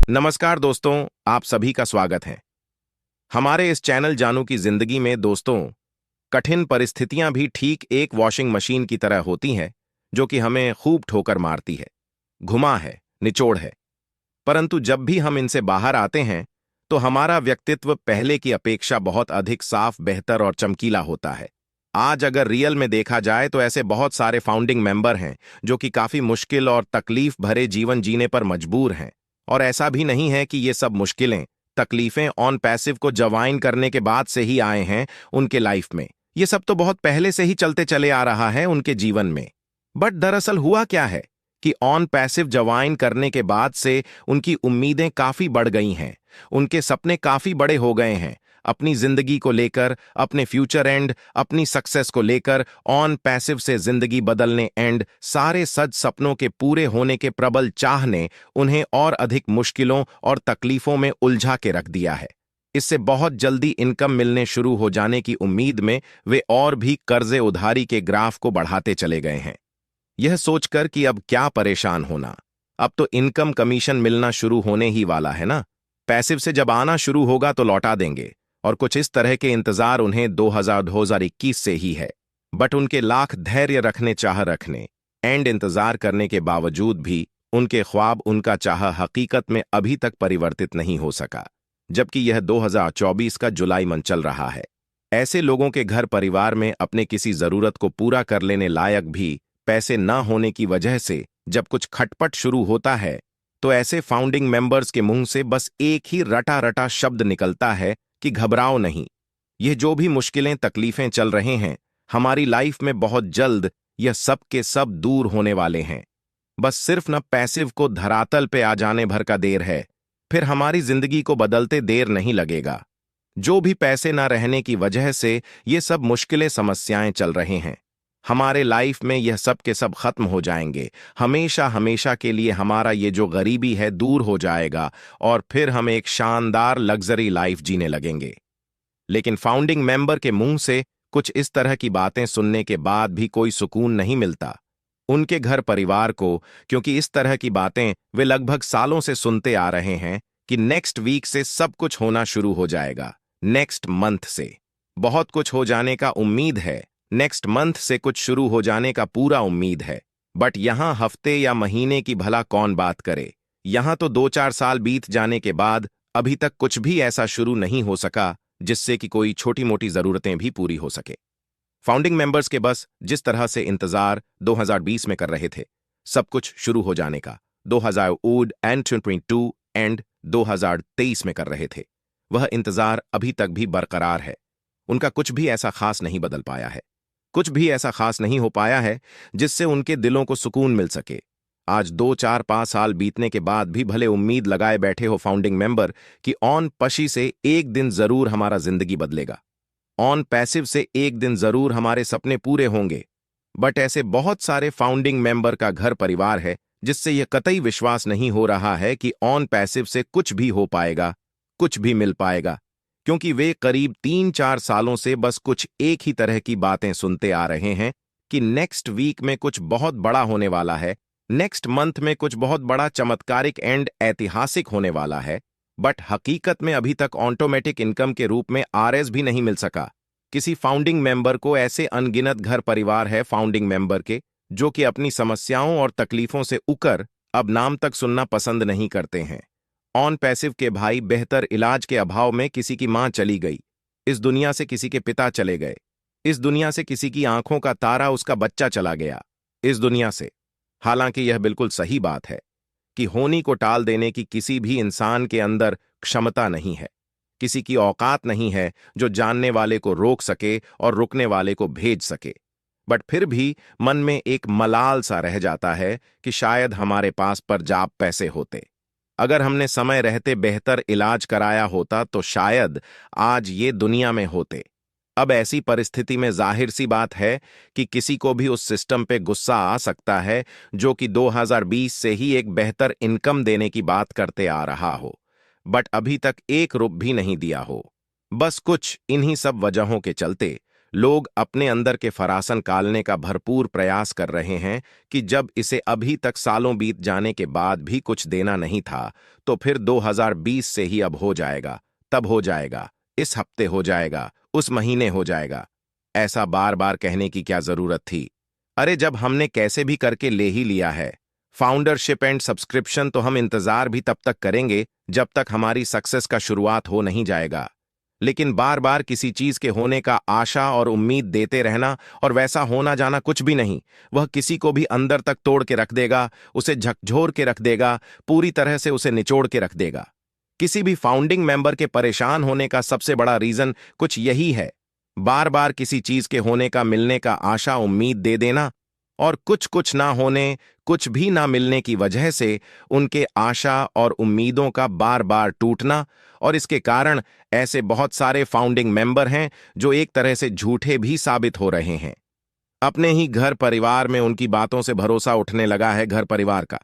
नमस्कार दोस्तों, आप सभी का स्वागत है। हमारे इस चैनल जानू की जिंदगी में दोस्तों, कठिन परिस्थितियां भी ठीक एक वॉशिंग मशीन की तरह होती हैं, जो कि हमें खूब ठोकर मारती है, घुमा है, निचोड़ है। परंतु जब भी हम इनसे बाहर आते हैं, तो हमारा व्यक्तित्व पहले की अपेक्षा बहुत अधिक साफ, बेहतर और चमकीला होता है। आज अगर रियल में देखा जाए तो ऐसे बहुत सारे फाउंडिंग मेंबर हैं, जो कि काफी मुश्किल और तकलीफ भरे जीवन जीने पर मजबूर हैं। और ऐसा भी नहीं है कि ये सब मुश्किलें, तकलीफें ऑन पैसिव को ज्वाइन करने के बाद से ही आए हैं उनके लाइफ में। ये सब तो बहुत पहले से ही चलते चले आ रहा है उनके जीवन में। बट दरअसल हुआ क्या है कि ऑन पैसिव ज्वाइन करने के बाद से उनकी उम्मीदें काफी बढ़ गई हैं, उनके सपने काफी बड़े हो गए हैं। अपनी जिंदगी को लेकर, अपने फ्यूचर एंड, अपनी सक्सेस को लेकर ऑन पैसिव से जिंदगी बदलने एंड सारे सच सपनों के पूरे होने के प्रबल चाह ने उन्हें और अधिक मुश्किलों और तकलीफों में उलझा के रख दिया है। इससे बहुत जल्दी इनकम मिलने शुरू हो जाने की उम्मीद में वे और भी कर्जे उधारी के ग्राफ को बढ़ाते चले गए हैं, यह सोचकर कि अब क्या परेशान होना, अब तो इनकम कमीशन मिलना शुरू होने ही वाला है ना। पैसिव से जब आना शुरू होगा तो लौटा देंगे। और कुछ इस तरह के इंतजार उन्हें 2021 से ही है। बट उनके लाख धैर्य रखने, चाह रखने एंड इंतजार करने के बावजूद भी उनके ख्वाब, उनका चाह हकीकत में अभी तक परिवर्तित नहीं हो सका, जबकि यह 2024 का जुलाई मंथ चल रहा है। ऐसे लोगों के घर परिवार में अपने किसी जरूरत को पूरा कर लेने लायक भी पैसे न होने की वजह से जब कुछ खटपट शुरू होता है, तो ऐसे फाउंडिंग मेंबर्स के मुंह से बस एक ही रटा रटा शब्द निकलता है कि घबराओ नहीं। यह जो भी मुश्किलें, तकलीफें चल रहे हैं हमारी लाइफ में, बहुत जल्द यह सब के सब दूर होने वाले हैं। बस सिर्फ न पैसिव को धरातल पे आ जाने भर का देर है, फिर हमारी जिंदगी को बदलते देर नहीं लगेगा। जो भी पैसे न रहने की वजह से ये सब मुश्किलें, समस्याएं चल रहे हैं हमारे लाइफ में, यह सब के सब खत्म हो जाएंगे। हमेशा हमेशा के लिए हमारा ये जो गरीबी है दूर हो जाएगा और फिर हम एक शानदार लग्जरी लाइफ जीने लगेंगे। लेकिन फाउंडिंग मेंबर के मुंह से कुछ इस तरह की बातें सुनने के बाद भी कोई सुकून नहीं मिलता उनके घर परिवार को, क्योंकि इस तरह की बातें वे लगभग सालों से सुनते आ रहे हैं कि नेक्स्ट वीक से सब कुछ होना शुरू हो जाएगा, नेक्स्ट मंथ से बहुत कुछ हो जाने का उम्मीद है, नेक्स्ट मंथ से कुछ शुरू हो जाने का पूरा उम्मीद है। बट यहां हफ्ते या महीने की भला कौन बात करे, यहां तो 2-4 साल बीत जाने के बाद अभी तक कुछ भी ऐसा शुरू नहीं हो सका जिससे कि कोई छोटी मोटी जरूरतें भी पूरी हो सके। फाउंडिंग मेंबर्स के बस जिस तरह से इंतजार 2020 में कर रहे थे सब कुछ शुरू हो जाने का, 2022 एंड 2023 में कर रहे थे, वह इंतजार अभी तक भी बरकरार है। उनका कुछ भी ऐसा खास नहीं बदल पाया है, कुछ भी ऐसा खास नहीं हो पाया है जिससे उनके दिलों को सुकून मिल सके। आज 2-4-5 साल बीतने के बाद भी भले उम्मीद लगाए बैठे हो फाउंडिंग मेंबर कि ऑन पशी से एक दिन जरूर हमारा जिंदगी बदलेगा, ऑन पैसिव से एक दिन जरूर हमारे सपने पूरे होंगे। बट ऐसे बहुत सारे फाउंडिंग मेंबर का घर परिवार है जिससे यह कतई विश्वास नहीं हो रहा है कि ऑन पैसिव से कुछ भी हो पाएगा, कुछ भी मिल पाएगा, क्योंकि वे करीब 3-4 सालों से बस कुछ एक ही तरह की बातें सुनते आ रहे हैं कि नेक्स्ट वीक में कुछ बहुत बड़ा होने वाला है, नेक्स्ट मंथ में कुछ बहुत बड़ा चमत्कारिक एंड ऐतिहासिक होने वाला है। बट हकीकत में अभी तक ऑटोमेटिक इनकम के रूप में आरएस भी नहीं मिल सका किसी फाउंडिंग मेंबर को। ऐसे अनगिनत घर परिवार है फाउंडिंग मेंबर के जो कि अपनी समस्याओं और तकलीफों से उकर अब नाम तक सुनना पसंद नहीं करते हैं। ऑन पैसिव के भाई बेहतर इलाज के अभाव में किसी की मां चली गई, इस दुनिया से किसी के पिता चले गए, इस दुनिया से किसी की आंखों का तारा, उसका बच्चा चला गया इस दुनिया से। हालांकि यह बिल्कुल सही बात है कि होनी को टाल देने की किसी भी इंसान के अंदर क्षमता नहीं है, किसी की औकात नहीं है जो जानने वाले को रोक सके और रुकने वाले को भेज सके। बट फिर भी मन में एक मलाल सा रह जाता है कि शायद हमारे पास पर्याप्त पैसे होते, अगर हमने समय रहते बेहतर इलाज कराया होता तो शायद आज ये दुनिया में होते। अब ऐसी परिस्थिति में जाहिर सी बात है कि किसी को भी उस सिस्टम पे गुस्सा आ सकता है जो कि 2020 से ही एक बेहतर इनकम देने की बात करते आ रहा हो, बट अभी तक एक रुप भी नहीं दिया हो। बस कुछ इन्हीं सब वजहों के चलते लोग अपने अंदर के फरासन कालने का भरपूर प्रयास कर रहे हैं कि जब इसे अभी तक सालों बीत जाने के बाद भी कुछ देना नहीं था, तो फिर 2020 से ही अब हो जाएगा, तब हो जाएगा, इस हफ्ते हो जाएगा, उस महीने हो जाएगा। ऐसा बार बार कहने की क्या जरूरत थी? अरे जब हमने कैसे भी करके ले ही लिया है फाउंडरशिप एंड सब्सक्रिप्शन, तो हम इंतजार भी तब तक करेंगे जब तक हमारी सक्सेस का शुरुआत हो नहीं जाएगा। लेकिन बार बार किसी चीज के होने का आशा और उम्मीद देते रहना और वैसा होना जाना कुछ भी नहीं, वह किसी को भी अंदर तक तोड़ के रख देगा, उसे झकझोर के रख देगा, पूरी तरह से उसे निचोड़ के रख देगा। किसी भी फाउंडिंग मेंबर के परेशान होने का सबसे बड़ा रीजन कुछ यही है, बार बार किसी चीज के होने का, मिलने का आशा उम्मीद दे देना, और कुछ कुछ ना होने, कुछ भी ना मिलने की वजह से उनके आशा और उम्मीदों का बार बार टूटना। और इसके कारण ऐसे बहुत सारे फाउंडिंग मेंबर हैं जो एक तरह से झूठे भी साबित हो रहे हैं। अपने ही घर परिवार में उनकी बातों से भरोसा उठने लगा है घर परिवार का,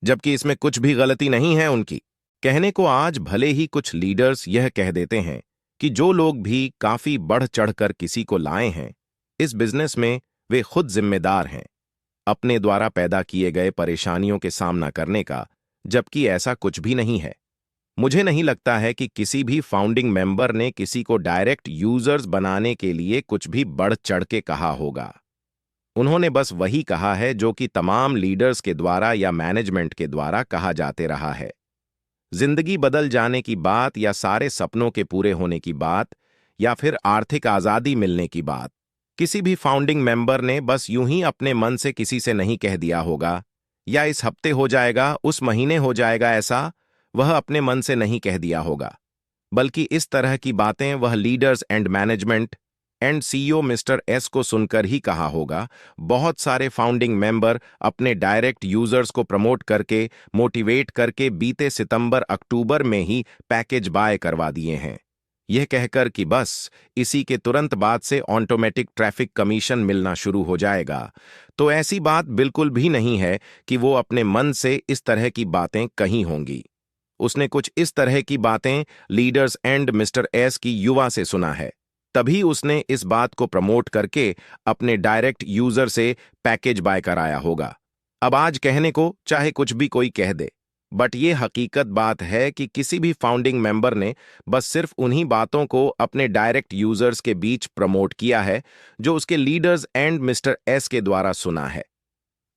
जबकि इसमें कुछ भी गलती नहीं है उनकी। कहने को आज भले ही कुछ लीडर्स यह कह देते हैं कि जो लोग भी काफी बढ़ चढ़कर किसी को लाए हैं इस बिजनेस में, वे खुद जिम्मेदार हैं अपने द्वारा पैदा किए गए परेशानियों के सामना करने का, जबकि ऐसा कुछ भी नहीं है। मुझे नहीं लगता है कि किसी भी फाउंडिंग मेंबर ने किसी को डायरेक्ट यूजर्स बनाने के लिए कुछ भी बढ़ चढ़ के कहा होगा। उन्होंने बस वही कहा है जो कि तमाम लीडर्स के द्वारा या मैनेजमेंट के द्वारा कहा जाते रहा है। जिंदगी बदल जाने की बात, या सारे सपनों के पूरे होने की बात, या फिर आर्थिक आजादी मिलने की बात, किसी भी फाउंडिंग मेंबर ने बस यूं ही अपने मन से किसी से नहीं कह दिया होगा, या इस हफ्ते हो जाएगा, उस महीने हो जाएगा, ऐसा वह अपने मन से नहीं कह दिया होगा। बल्कि इस तरह की बातें वह leaders and management and CEO mister S को सुनकर ही कहा होगा। बहुत सारे फाउंडिंग मेंबर अपने डायरेक्ट यूजर्स को प्रमोट करके, मोटिवेट करके बीते सितंबर अक्टूबर में ही पैकेज बाय करवा दिए हैं, यह कहकर कि बस इसी के तुरंत बाद से ऑटोमेटिक ट्रैफिक कमीशन मिलना शुरू हो जाएगा। तो ऐसी बात बिल्कुल भी नहीं है कि वो अपने मन से इस तरह की बातें कही होंगी। उसने कुछ इस तरह की बातें लीडर्स एंड मिस्टर एस की युवा से सुना है, तभी उसने इस बात को प्रमोट करके अपने डायरेक्ट यूजर से पैकेज बाय कराया होगा। अब आज कहने को चाहे कुछ भी कोई कह दे, बट ये हकीकत बात है कि किसी भी फाउंडिंग मेंबर ने बस सिर्फ उन्हीं बातों को अपने डायरेक्ट यूजर्स के बीच प्रमोट किया है जो उसके लीडर्स एंड मिस्टर एस के द्वारा सुना है।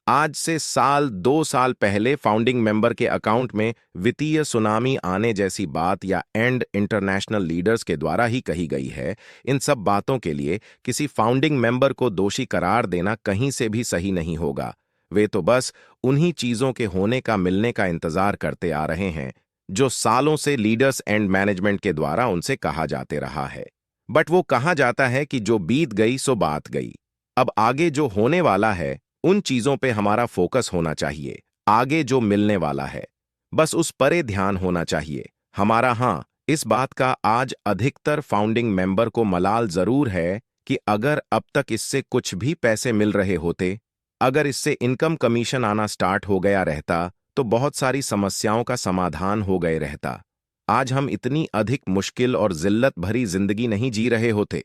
आज से साल 2 साल पहले फाउंडिंग मेंबर के अकाउंट में वित्तीय सुनामी आने जैसी बात या एंड इंटरनेशनल लीडर्स के द्वारा ही कही गई है। इन सब बातों के लिए किसी फाउंडिंग मेंबर को दोषी करार देना कहीं से भी सही नहीं होगा। वे तो बस उन्हीं चीजों के होने का, मिलने का इंतजार करते आ रहे हैं जो सालों से लीडर्स एंड मैनेजमेंट के द्वारा उनसे कहा जाते रहा है। बट वो कहा जाता है कि जो बीत गई सो बात गई। अब आगे जो होने वाला है उन चीजों पे हमारा फोकस होना चाहिए। आगे जो मिलने वाला है बस उस परे ध्यान होना चाहिए हमारा। हाँ, इस बात का आज अधिकतर फाउंडिंग मेंबर को मलाल जरूर है कि अगर अब तक इससे कुछ भी पैसे मिल रहे होते, अगर इससे इनकम कमीशन आना स्टार्ट हो गया रहता, तो बहुत सारी समस्याओं का समाधान हो गए रहता। आज हम इतनी अधिक मुश्किल और जिल्लत भरी जिंदगी नहीं जी रहे होते।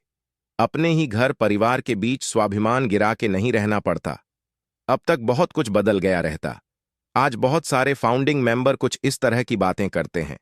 अपने ही घर परिवार के बीच स्वाभिमान गिरा के नहीं रहना पड़ता। अब तक बहुत कुछ बदल गया रहता। आज बहुत सारे फाउंडिंग मेंबर कुछ इस तरह की बातें करते हैं।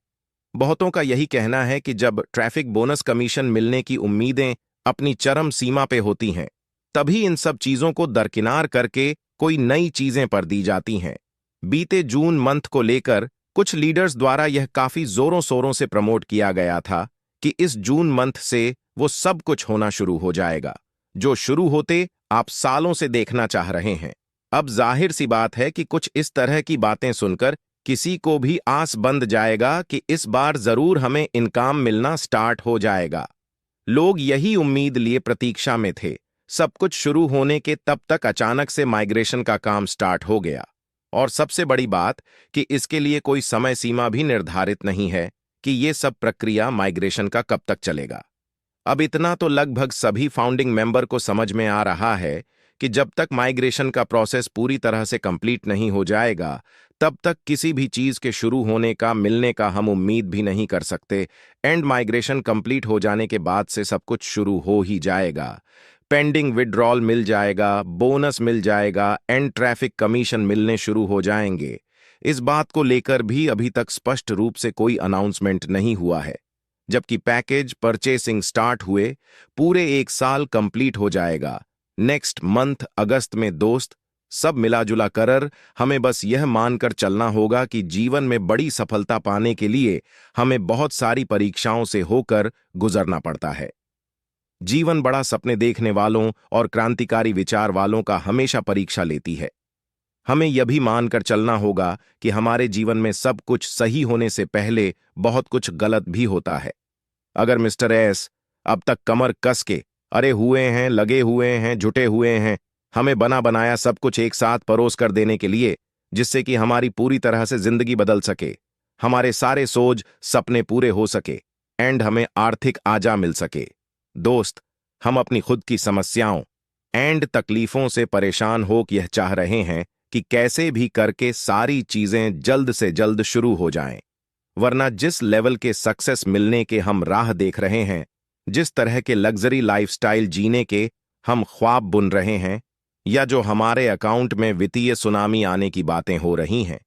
बहुतों का यही कहना है कि जब ट्रैफिक बोनस कमीशन मिलने की उम्मीदें अपनी चरम सीमा पे होती हैं, तभी इन सब चीजों को दरकिनार करके कोई नई चीजें पर दी जाती हैं। बीते जून मंथ को लेकर कुछ लीडर्स द्वारा यह काफी जोरों शोरों से प्रमोट किया गया था कि इस जून मंथ से वो सब कुछ होना शुरू हो जाएगा जो शुरू होते आप सालों से देखना चाह रहे हैं। अब जाहिर सी बात है कि कुछ इस तरह की बातें सुनकर किसी को भी आस बंध जाएगा कि इस बार जरूर हमें इनकम मिलना स्टार्ट हो जाएगा। लोग यही उम्मीद लिए प्रतीक्षा में थे। सब कुछ शुरू होने के तब तक अचानक से माइग्रेशन का काम स्टार्ट हो गया, और सबसे बड़ी बात कि इसके लिए कोई समय सीमा भी निर्धारित नहीं है कि ये सब प्रक्रिया माइग्रेशन का कब तक चलेगा। अब इतना तो लगभग सभी फाउंडिंग मेंबर को समझ में आ रहा है कि जब तक माइग्रेशन का प्रोसेस पूरी तरह से कंप्लीट नहीं हो जाएगा, तब तक किसी भी चीज के शुरू होने का, मिलने का हम उम्मीद भी नहीं कर सकते। एंड माइग्रेशन कंप्लीट हो जाने के बाद से सब कुछ शुरू हो ही जाएगा। पेंडिंग विड्रॉल मिल जाएगा, बोनस मिल जाएगा, एंड ट्रैफिक कमीशन मिलने शुरू हो जाएंगे। इस बात को लेकर भी अभी तक स्पष्ट रूप से कोई अनाउंसमेंट नहीं हुआ है। जबकि पैकेज परचेसिंग स्टार्ट हुए पूरे 1 साल कंप्लीट हो जाएगा। नेक्स्ट मंथ अगस्त में दोस्त, सब मिलाजुला कर हमें बस यह मानकर चलना होगा कि जीवन में बड़ी सफलता पाने के लिए हमें बहुत सारी परीक्षाओं से होकर गुजरना पड़ता है। जीवन बड़ा सपने देखने वालों और क्रांतिकारी विचार वालों का हमेशा परीक्षा लेती है। हमें यह भी मानकर चलना होगा कि हमारे जीवन में सब कुछ सही होने से पहले बहुत कुछ गलत भी होता है। अगर मिस्टर एस अब तक कमर कस के अरे हुए हैं, लगे हुए हैं, जुटे हुए हैं, हमें बना बनाया सब कुछ एक साथ परोस कर देने के लिए, जिससे कि हमारी पूरी तरह से जिंदगी बदल सके, हमारे सारे सोच सपने पूरे हो सके, एंड हमें आर्थिक आजा मिल सके। दोस्त, हम अपनी खुद की समस्याओं एंड तकलीफों से परेशान हो यह चाह रहे हैं कि कैसे भी करके सारी चीजें जल्द से जल्द शुरू हो जाएं। वरना जिस लेवल के सक्सेस मिलने के हम राह देख रहे हैं, जिस तरह के लग्जरी लाइफस्टाइल जीने के हम ख्वाब बुन रहे हैं, या जो हमारे अकाउंट में वित्तीय सुनामी आने की बातें हो रही हैं,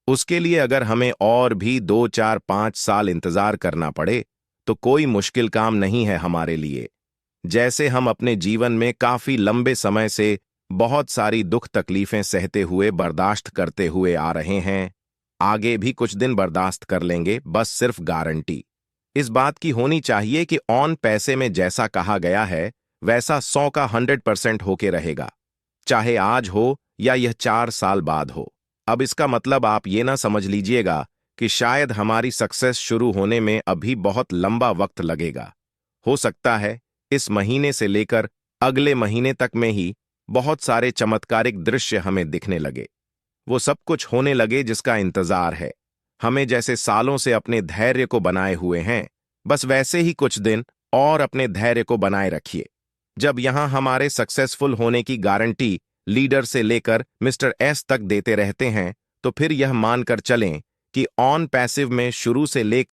उसके लिए अगर हमें और भी 2 4 5 साल इंतजार करना पड़े तो कोई मुश्किल काम नहीं है हमारे लिए। जैसे हम अपने जीवन में काफी लंबे समय से बहुत सारी दुख तकलीफें सहते हुए बर्दाश्त करते हुए आ रहे हैं, आगे भी कुछ दिन बर्दाश्त कर लेंगे, बस सिर्फ गारंटी इस बात की होनी चाहिए कि ऑन पैसे में जैसा कहा गया है वैसा 100 का 100% होके रहेगा, चाहे आज हो या यह 4 साल बाद हो। अब इसका मतलब आप ये ना समझ लीजिएगा कि शायद हमारी सक्सेस शुरू होने में अभी बहुत लंबा वक्त लगेगा। हो सकता है इस महीने से लेकर अगले महीने तक में ही बहुत सारे चमत्कारिक दृश्य हमें दिखने लगे, वो सब कुछ होने लगे जिसका इंतजार है। हमें जैसे सालों से अपने धैर्य को बनाए हुए हैं, बस वैसे ही कुछ दिन और अपने धैर्य को बनाए रखिए। जब यहां हमारे सक्सेसफुल होने की गारंटी लीडर से लेकर मिस्टर एस तक देते रहते हैं, तो फिर यह मानकर चलें कि ऑन पैसिव में शुरू से लेकर